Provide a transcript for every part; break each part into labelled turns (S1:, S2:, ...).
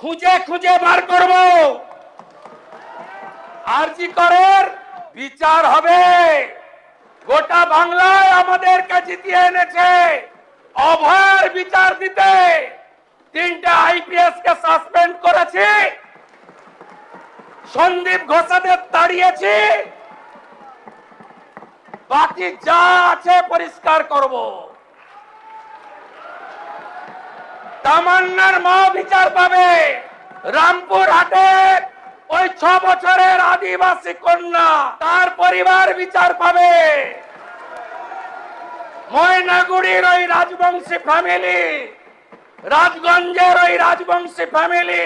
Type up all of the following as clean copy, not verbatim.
S1: খুঁজে খুঁজে বার করব। আরজি করের বিচার হবে। গোটা বাংলায় আমাদেরকে জিতিয়ে এনেছে অভয়ের বিচার দিতে। 3টে আইপিএস কে সাসপেন্ড করেছি, সন্দীপ ঘোষাদের তাড়িয়েছি, বাকি যা আছে পরিষ্কার করব। তামান্নার মা বিচার পাবে। রামপুর হাটে ওই 6 বছরের আদিবাসী কন্যা তার পরিবার বিচার পাবে। ময়নাগুড়ির ওই রাজবংশী ফ্যামিলি, রাজগঞ্জের ওই রাজবংশী ফ্যামিলি,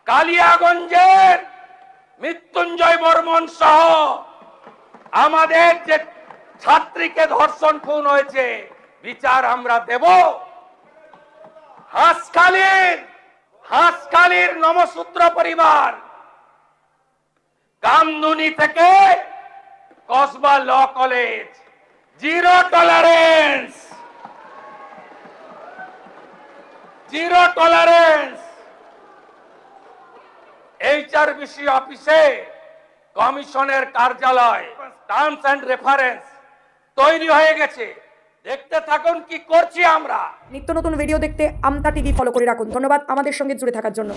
S1: কালিয়াগঞ্জের মৃত্যুঞ্জয় বর্মন সহ আমাদের যে ছাত্রীকে ধর্ষণ খুন হয়েছে বিচার আমরা দেব। হাঁসখালির নমসূত্র পরিবার, কামদুনি থেকে Kasba law college, zero tolerance, zero tolerance. HRBC অফিসে কমিশনের কার্যালয় টার্মস এন্ড রেফারেন্স তৈরি হয়ে গেছে। দেখতে থাকুন কি করছি আমরা।
S2: নিত্য নতুন ভিডিও দেখতে আমতা টিভি ফলো করে রাখুন। ধন্যবাদ আমাদের সঙ্গে জুড়ে থাকার জন্য।